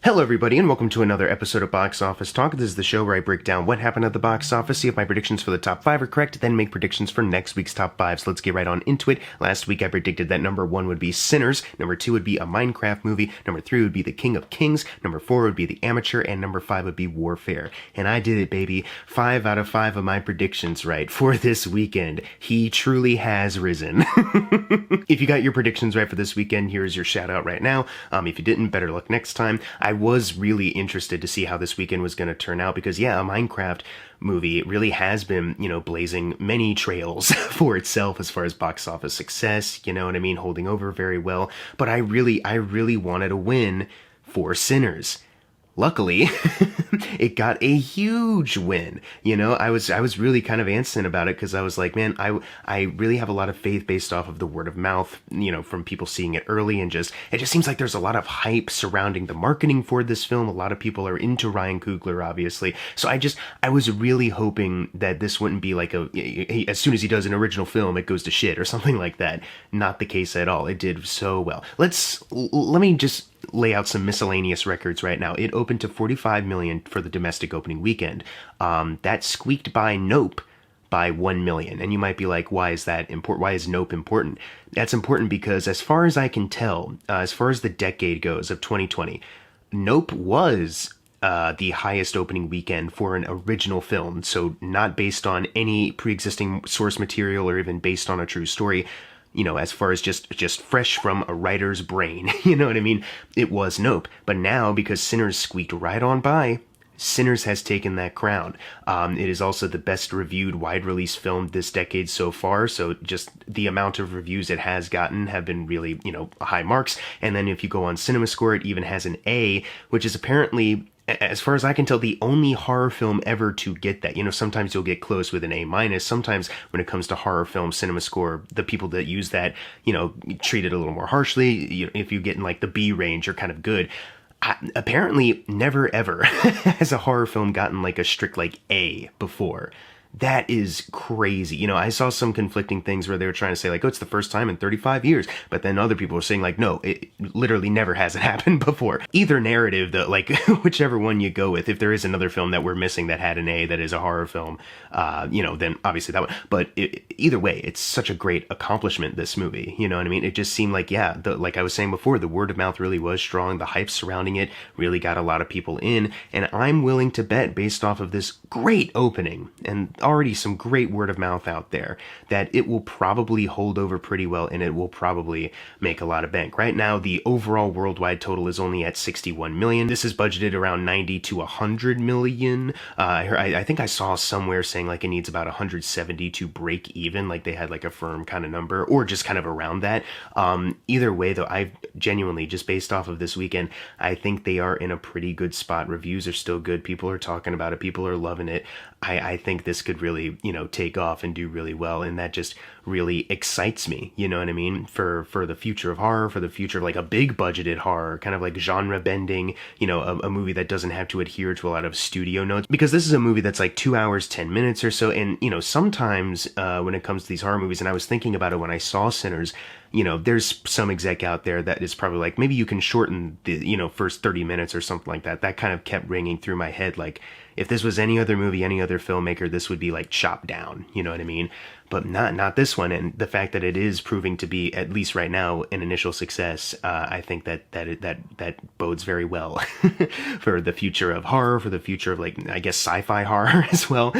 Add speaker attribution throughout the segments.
Speaker 1: Hello everybody and welcome to another episode of Box Office Talk. This is the show where I break down what happened at the box office, see if my predictions for the top 5 are correct, then make predictions for next week's top 5. So let's get right on into it. Last week I predicted that number 1 would be Sinners, number 2 would be a Minecraft movie, number 3 would be The King of Kings, number 4 would be The Amateur, and number 5 would be Warfare. And I did it, baby. 5 out of 5 of my predictions right for this weekend. He truly has risen. If you got your predictions right for this weekend, here's your shout out right now. If you didn't, better luck next time. I was really interested to see how this weekend was going to turn out because, yeah, a Minecraft movie really has been, blazing many trails for itself as far as box office success, you know what I mean, holding over very well. But I really wanted a win for Sinners. Luckily, it got a huge win. I was really kind of antsing about it because I was like, man, I really have a lot of faith based off of the word of mouth, from people seeing it early, and it just seems like there's a lot of hype surrounding the marketing for this film. A lot of people are into Ryan Coogler, obviously. So I was really hoping that this wouldn't be like as soon as he does an original film, it goes to shit or something like that. Not the case at all. It did so well. Let me just lay out some miscellaneous records right now. It opened to 45 million for the domestic opening weekend. That squeaked by Nope by 1 million. And you might be like, why is that important? Why is Nope important? That's important because as far as I can tell, as far as the decade goes of 2020, Nope was the highest opening weekend for an original film. So not based on any pre-existing source material or even based on a true story. As far as just fresh from a writer's brain, you know what I mean? It was Nope. But now, because Sinners squeaked right on by, Sinners has taken that crown. It is also the best reviewed wide release film this decade so far. So just the amount of reviews it has gotten have been really, high marks. And then if you go on CinemaScore, it even has an A, which is apparently, as far as I can tell, the only horror film ever to get that. Sometimes you'll get close with an A-. Sometimes when it comes to horror film CinemaScore, the people that use that, treat it a little more harshly. If you get in like the B range, you're kind of good. Apparently, never ever has a horror film gotten like a strict like A before. That is crazy. I saw some conflicting things where they were trying to say like, oh, it's the first time in 35 years. But then other people were saying like, no, it literally never hasn't happened before. Either narrative, though, like whichever one you go with, if there is another film that we're missing that had an A that is a horror film, then obviously that one. But either way, it's such a great accomplishment, this movie. You know what I mean? It just seemed like, yeah, like I was saying before, the word of mouth really was strong. The hype surrounding it really got a lot of people in. And I'm willing to bet, based off of this great opening and already some great word of mouth out there, that it will probably hold over pretty well and it will probably make a lot of bank. Right now, the overall worldwide total is only at 61 million. This is budgeted around 90 to 100 million. I think I saw somewhere saying like it needs about 170 to break even, like they had like a firm kind of number or just kind of around that. Either way, though, I genuinely, just based off of this weekend, I think they are in a pretty good spot. Reviews are still good. People are talking about it. People are loving it. I think this could really, take off and do really well. And that just really excites me, you know what I mean? For the future of horror, for the future of like a big budgeted horror, kind of like genre bending, a movie that doesn't have to adhere to a lot of studio notes. Because this is a movie that's like 2 hours, 10 minutes or so. And, sometimes when it comes to these horror movies, and I was thinking about it when I saw Sinners, there's some exec out there that is probably like, maybe you can shorten the, first 30 minutes or something like that. That kind of kept ringing through my head. Like, if this was any other movie, any other filmmaker, this would be like chopped down, you know what I mean? But not this one. And the fact that it is proving to be, at least right now, an initial success, I think that bodes very well for the future of horror, for the future of like, I guess, sci-fi horror as well,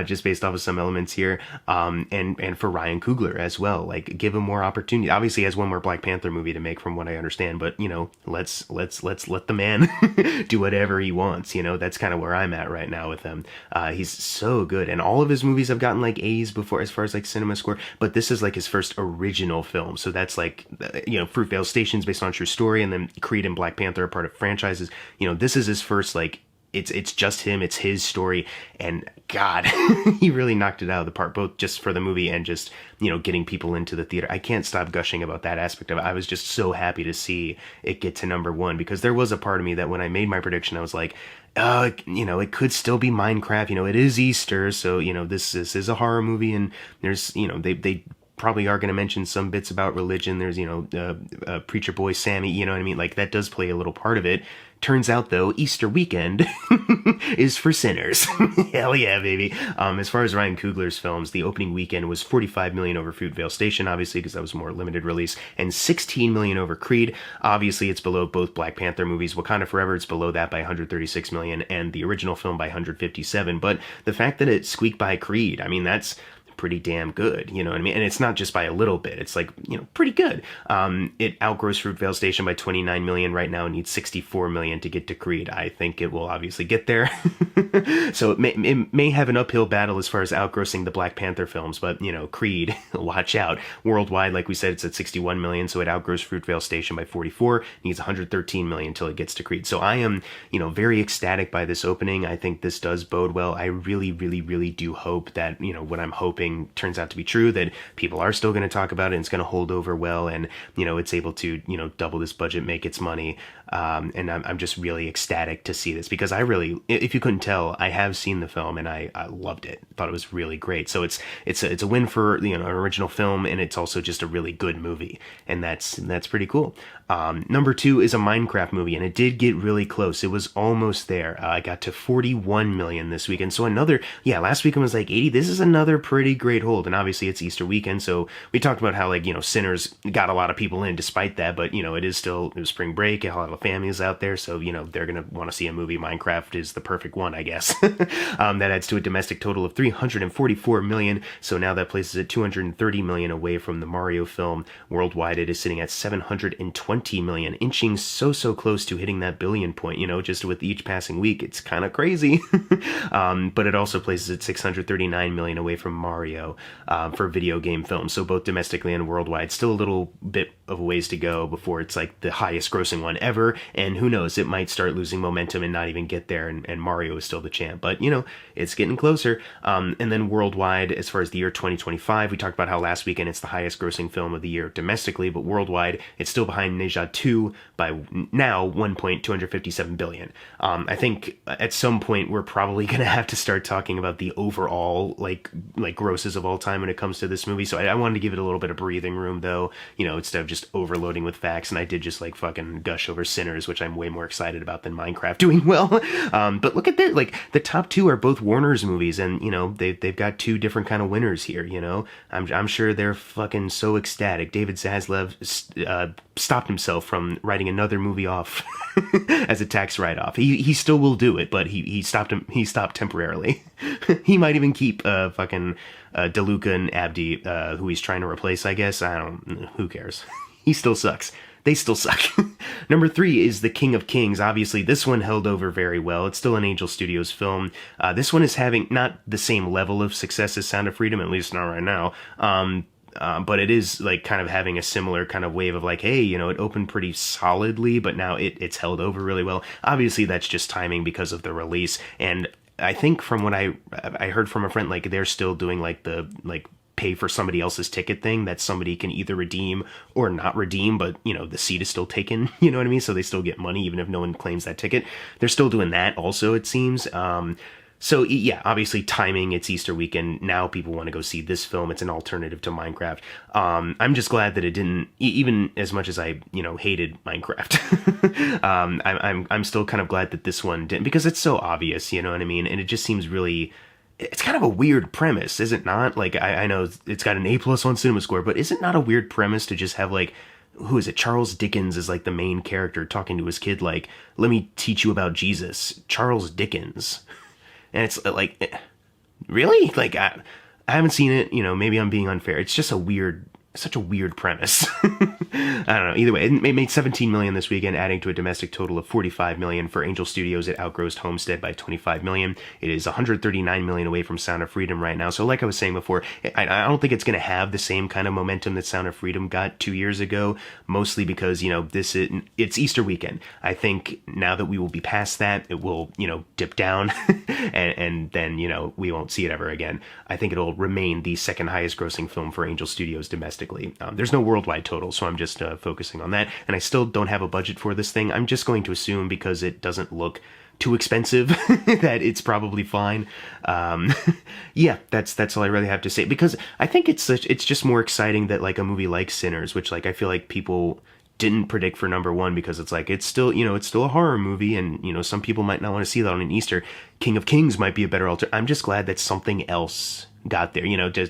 Speaker 1: just based off of some elements here, and for Ryan Coogler as well. Like, give him more opportunity. Obviously, he has one more Black Panther movie to make, from what I understand. But let's let the man do whatever he wants. That's kind of where I'm at right now with him. He's so good, and all of his movies have gotten like A's before, as far as like CinemaScore, but this is like his first original film. So that's like, Fruitvale Station's based on a true story, and then Creed and Black Panther are part of franchises. This is his first, like, it's just him, it's his story, and God, he really knocked it out of the park, both just for the movie and just, getting people into the theater. I can't stop gushing about that aspect of it. I was just so happy to see it get to number 1, because there was a part of me that when I made my prediction, I was like, it could still be Minecraft, it is Easter, so, this is a horror movie, and there's, they probably are going to mention some bits about religion. There's, Preacher Boy Sammy, you know what I mean? Like, that does play a little part of it. Turns out, though, Easter weekend is for Sinners. Hell yeah, baby. As far as Ryan Coogler's films, the opening weekend was 45 million over Fruitvale Station, obviously, because that was a more limited release, and 16 million over Creed. Obviously, it's below both Black Panther movies. Wakanda Forever, it's below that by 136 million, and the original film by 157. But the fact that it squeaked by Creed, I mean, that's pretty damn good, you know what I mean? And it's not just by a little bit, it's like, you know, pretty good. It outgrossed Fruitvale Station by 29 million right now and needs 64 million to get to Creed. I think it will obviously get there. So it may have an uphill battle as far as outgrossing the Black Panther films, but, you know, Creed, watch out. Worldwide, like we said, it's at 61 million, so it outgrossed Fruitvale Station by 44, needs 113 million until it gets to Creed. So I am, you know, very ecstatic by this opening. I think this does bode well. I really, really, really do hope that, you know, what I'm hoping turns out to be true, that people are still going to talk about it and it's going to hold over well, and, you know, it's able to, you know, double this budget, make its money. And I'm just really ecstatic to see this, because I really, if you couldn't tell, I have seen the film and I loved it. Thought it was really great. So it's a win for, you know, an original film, and it's also just a really good movie, and that's pretty cool. Number 2 is a Minecraft movie, and it did get really close. It was almost there. I got to 41 million this weekend. So another, last weekend was like 80. This is another pretty great hold. And obviously it's Easter weekend. So we talked about how, like, you know, Sinners got a lot of people in despite that, but, you know, it was spring break, a lot of families out there. So, you know, they're going to want to see a movie. Minecraft is the perfect one, I guess. That adds to a domestic total of 344 million. So now that places it 230 million away from the Mario film. Worldwide, it is sitting at 720 million, inching so close to hitting that billion point, you know, just with each passing week. It's kind of crazy. But it also places it 639 million away from Mario for video game films. So both domestically and worldwide, still a little bit of a ways to go before it's like the highest grossing one ever. And who knows, it might start losing momentum and not even get there, and Mario is still the champ. But, you know, it's getting closer. And then worldwide, as far as the year 2025, we talked about how last weekend it's the highest grossing film of the year domestically, but worldwide, it's still behind Neja 2 by now 1.257 billion. I think at some point we're probably going to have to start talking about the overall like grosses of all time when it comes to this movie. So I wanted to give it a little bit of breathing room, though, you know, instead of just overloading with facts. And I did just like fucking gush over Sinners, which I'm way more excited about than Minecraft doing well. But look at that, like the top 2 are both Warner's movies, and, you know, they've got 2 different kind of winners here. You know, I'm sure they're fucking so ecstatic. David Zaslav stopped himself from writing another movie off as a tax write-off. He still will do it, but he stopped temporarily. He might even keep fucking DeLuca and Abdi, who he's trying to replace, I guess. Who cares? He still sucks. They still suck. Number 3 is The King of Kings. Obviously, this one held over very well. It's still an Angel Studios film. This one is having not the same level of success as Sound of Freedom, at least not right now. But it is like kind of having a similar kind of wave of like, hey, you know, it opened pretty solidly, but now it's held over really well. Obviously, that's just timing because of the release. And I think from what I heard from a friend, like they're still doing like the pay for somebody else's ticket thing that somebody can either redeem or not redeem, but, you know, the seat is still taken, you know what I mean? So they still get money even if no one claims that ticket. They're still doing that also, it seems. So yeah, obviously timing, it's Easter weekend. Now people want to go see this film. It's an alternative to Minecraft. I'm just glad that it didn't, even as much as I, you know, hated Minecraft. I'm still kind of glad that this one didn't, because it's so obvious, you know what I mean? And it just seems really, it's kind of a weird premise, is it not? Like, I know it's got an A+ on CinemaScore, but is it not a weird premise to just have like, who is it? Charles Dickens is like the main character talking to his kid like, let me teach you about Jesus. Charles Dickens. And it's like, really? Like, I haven't seen it, you know, maybe I'm being unfair. It's just such a weird premise. I don't know. Either way, it made 17 million this weekend, adding to a domestic total of 45 million. For Angel Studios, it outgrossed Homestead by 25 million. It is 139 million away from Sound of Freedom right now. So like I was saying before, I don't think it's going to have the same kind of momentum that Sound of Freedom got 2 years ago, mostly because, you know, it's Easter weekend. I think now that we will be past that, it will, you know, dip down and then, you know, we won't see it ever again. I think it'll remain the second highest grossing film for Angel Studios domestically. There's no worldwide total, so I'm just focusing on that. And I still don't have a budget for this thing. I'm just going to assume, because it doesn't look too expensive, that it's probably fine. Yeah, that's all I really have to say, because I think it's just more exciting that like a movie like Sinners, which like I feel like people didn't predict for number one because it's like, it's still, it's still a horror movie, and, some people might not want to see that on an Easter. King of Kings might be a better alternative. I'm just glad that something else got there,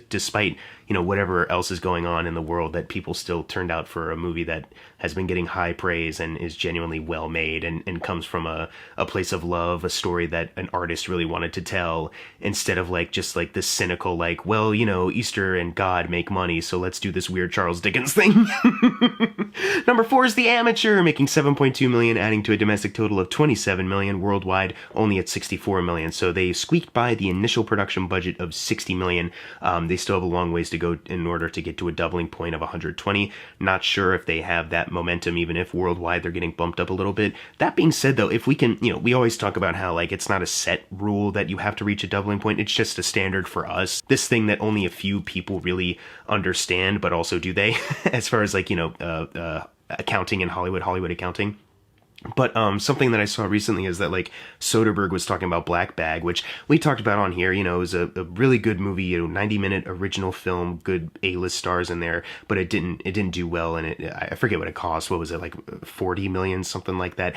Speaker 1: despite, whatever else is going on in the world, that people still turned out for a movie that has been getting high praise and is genuinely well made, and comes from a place of love, a story that an artist really wanted to tell, instead of just this cynical, well, Easter and God make money, so let's do this weird Charles Dickens thing. Number 4 is The Amateur, making $7.2 million, adding to a domestic total of $27 million, worldwide only at $64 million. So they squeaked by the initial production budget of $60 million. They still have a long ways to go in order to get to a doubling point of 120. Not sure if they have that momentum, even if worldwide they're getting bumped up a little bit. That being said, though, if we can, we always talk about how it's not a set rule that you have to reach a doubling point. It's just a standard for us. This thing that only a few people really understand, but also do they, as far as accounting in Hollywood accounting. But something that I saw recently is that Soderbergh was talking about Black Bag, which we talked about on here. It was a really good movie, 90-minute original film, good A-list stars in there, but it didn't do well, and I forget what it cost. What was it, $40 million, something like that?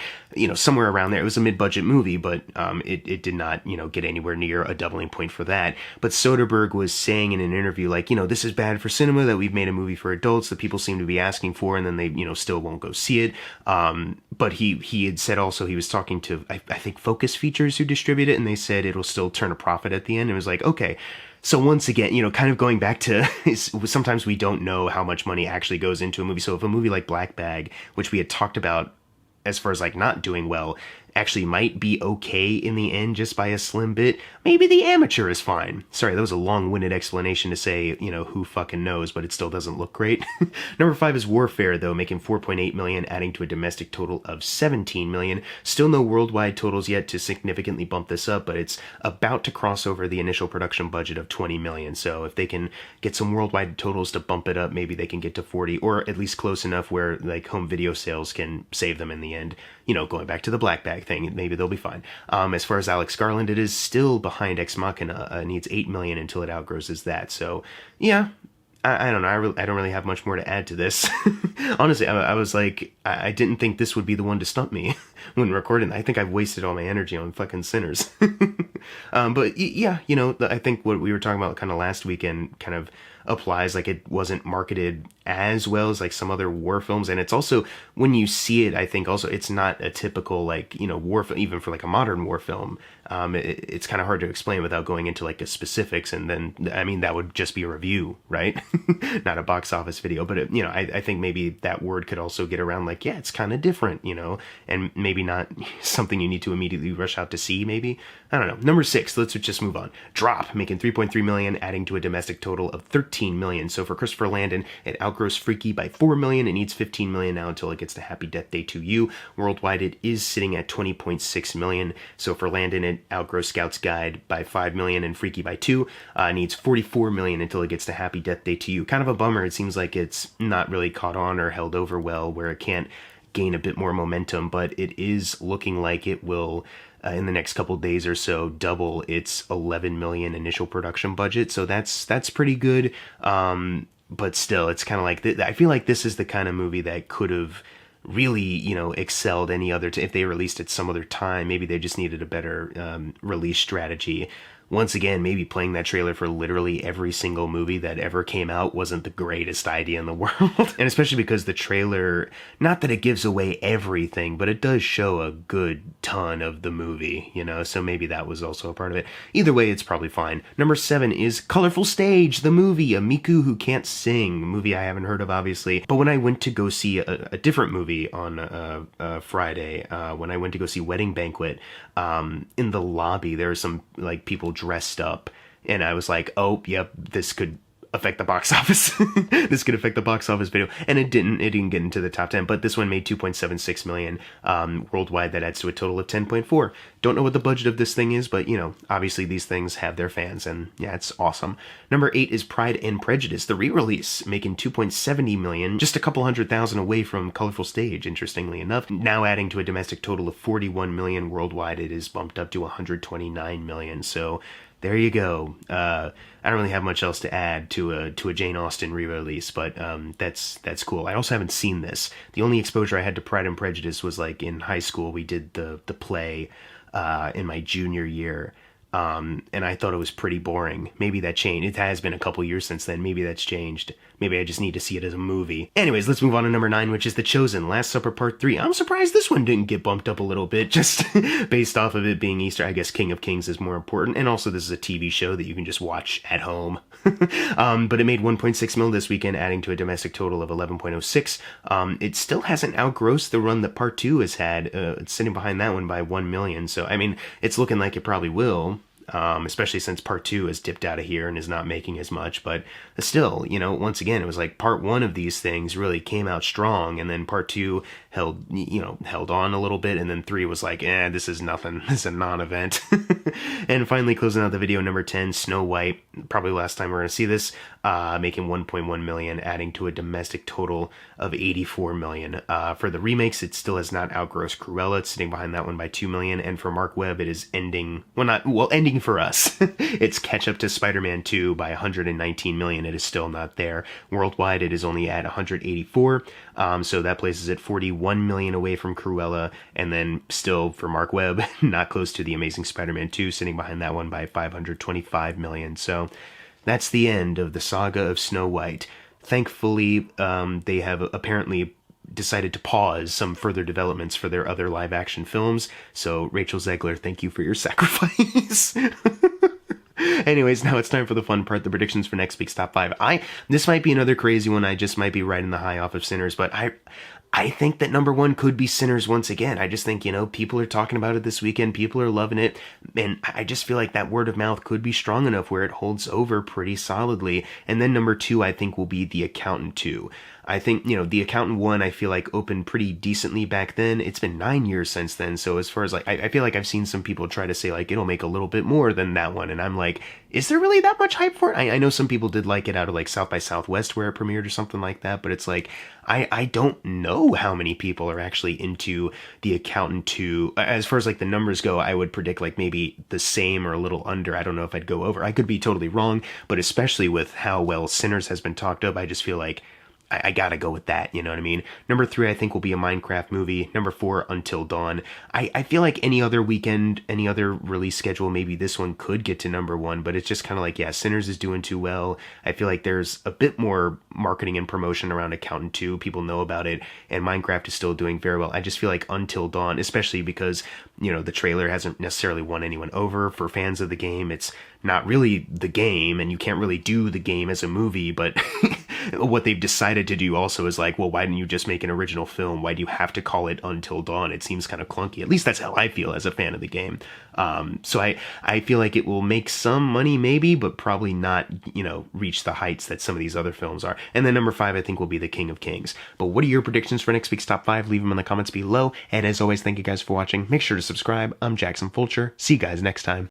Speaker 1: Somewhere around there. It was a mid-budget movie, but it did not get anywhere near a doubling point for that. But Soderbergh was saying in an interview this is bad for cinema that we've made a movie for adults that people seem to be asking for, and then they still won't go see it. But he had said also, he was talking to, I think, Focus Features, who distribute it, and they said it'll still turn a profit at the end. It was okay. So once again, kind of going back to, sometimes we don't know how much money actually goes into a movie. So if a movie like Black Bag, which we had talked about as far as not doing well, actually might be okay in the end just by a slim bit, maybe The Amateur is fine. Sorry, that was a long-winded explanation to say, who fucking knows, but it still doesn't look great. Number 5 is Warfare, though, making $4.8 million, adding to a domestic total of $17 million. Still no worldwide totals yet to significantly bump this up, but it's about to cross over the initial production budget of $20 million. So if they can get some worldwide totals to bump it up, maybe they can get to 40, or at least close enough where home video sales can save them in the end. Going back to the Black Bag thing, maybe they'll be fine. As far as Alex Garland, it is still behind Ex Machina. Needs $8 million until it outgrosses that. So yeah, I don't know. I don't really have much more to add to this. Honestly, I was I didn't think this would be the one to stump me when recording. I think I've wasted all my energy on fucking Sinners. But yeah, I think what we were talking about kind of last weekend kind of applies. It wasn't marketed as well as some other war films, and it's also, when you see it, I think also it's not a typical war film, even for a modern war film. It's kind of hard to explain without going into a specifics, and then that would just be a review, right? Not a box office video. But I think maybe that word could also get around yeah, it's kind of different, and maybe not something you need to immediately rush out to see. Maybe, I don't know. Number 6, let's just move on. Drop, making $3.3 million, adding to a domestic total of $13 million. So for Christopher Landon, it outgrossed Freaky by $4 million. It needs $15 million now until it gets to Happy Death Day to You. Worldwide, it is sitting at $20.6 million. So for Landon, it outgrossed Scout's Guide by $5 million and Freaky by $2 million. Needs $44 million until it gets to Happy Death Day to You. Kind of a bummer. It seems like it's not really caught on or held over well, where it can't gain a bit more momentum, but it is looking like it will, in the next couple days or so, double its $11 million initial production budget. So that's pretty good. But still, it's kind of I feel like this is the kind of movie that could have really, excelled any other, if they released it some other time. Maybe they just needed a better release strategy. Once again, maybe playing that trailer for literally every single movie that ever came out wasn't the greatest idea in the world. And especially because the trailer, not that it gives away everything, but it does show a good ton of the movie, so maybe that was also a part of it. Either way, it's probably fine. Number 7 is Colorful Stage, the movie, a Miku who can't sing, a movie I haven't heard of, obviously. But when I went to go see a different movie on Friday, when I went to go see Wedding Banquet, in the lobby, there were some people dressed up, and I was oh, yep, this could affect the box office. This could affect the box office video, and it didn't get into the top 10, but this one made $2.76 million worldwide. That adds to a total of 10.4. Don't know what the budget of this thing is, but obviously these things have their fans, and yeah, it's awesome. Number 8 is Pride and Prejudice, the re-release, making $2.70 million, just a couple $100,000 away from Colorful Stage, interestingly enough. Now adding to a domestic total of $41 million worldwide, it is bumped up to $129 million. So there you go. I don't really have much else to add to a Jane Austen re-release, but that's cool. I also haven't seen this. The only exposure I had to Pride and Prejudice was like in high school. We did the play in my junior year. And I thought it was pretty boring. Maybe that changed. It has been a couple years since then. Maybe that's changed. Maybe I just need to see it as a movie. Anyways, let's move on to number 9, which is The Chosen, Last Supper Part 3. I'm surprised this one didn't get bumped up a little bit, just based off of it being Easter. I guess King of Kings is more important. And also, this is a TV show that you can just watch at home. But it made 1.6 mil this weekend, adding to a domestic total of 11.06. It still hasn't outgrossed the run that Part 2 has had. It's sitting behind that one by 1 million. So, I mean, it's looking like it probably will. Especially since Part 2 has dipped out of here and is not making as much, but still, you know, once again, it was like Part 1 of these things really came out strong, and then Part 2 held on a little bit, and then 3 was like, this is nothing, this is a non-event. And finally, closing out the video, number 10, Snow White, probably last time we're going to see this, making 1.1 million, adding to a domestic total of 84 million. For the remakes, it still has not outgrossed Cruella, it's sitting behind that one by 2 million, and for Mark Webb, it is ending for us. It's catch up to Spider-Man 2 by 119 million. It is still not there. Worldwide, it is only at 184. So that places it 41 million away from Cruella, and then still for Mark Webb, not close to The Amazing Spider-Man 2, sitting behind that one by 525 million. So that's the end of the saga of Snow White. Thankfully, they have apparently decided to pause some further developments for their other live-action films. So, Rachel Zegler, thank you for your sacrifice. Anyways, now it's time for the fun part, the predictions for next week's top 5. This might be another crazy one. I just might be riding the high off of Sinners, but I think that number 1 could be Sinners once again. I just think, people are talking about it this weekend. People are loving it. And I just feel like that word of mouth could be strong enough where it holds over pretty solidly. And then number 2, I think, will be The Accountant 2. I think, The Accountant 1, I feel like opened pretty decently back then. It's been 9 years since then. So as far as I feel like I've seen some people try to say it'll make a little bit more than that one. And I'm like, is there really that much hype for it? I know some people did like it out of South by Southwest where it premiered or something like that. But it's I don't know how many people are actually into The Accountant 2. As far as the numbers go, I would predict maybe the same or a little under. I don't know if I'd go over. I could be totally wrong, but especially with how well Sinners has been talked up, I just feel like I gotta go with that, you know what I mean? Number 3, I think, will be a Minecraft movie. Number 4, Until Dawn. I feel like any other weekend, any other release schedule, maybe this one could get to number 1, but it's just kind of Sinners is doing too well. I feel like there's a bit more marketing and promotion around Accountant 2. People know about it, and Minecraft is still doing very well. I just feel like Until Dawn, especially because, the trailer hasn't necessarily won anyone over. For fans of the game, it's not really the game, and you can't really do the game as a movie, but what they've decided to do also is well, why didn't you just make an original film? Why do you have to call it Until Dawn? It seems kind of clunky. At least that's how I feel as a fan of the game. So I feel like it will make some money maybe, but probably not, reach the heights that some of these other films are. And then number 5, I think, will be The King of Kings. But what are your predictions for next week's top 5? Leave them in the comments below. And as always, thank you guys for watching. Make sure to subscribe. I'm Jackson Fulcher. See you guys next time.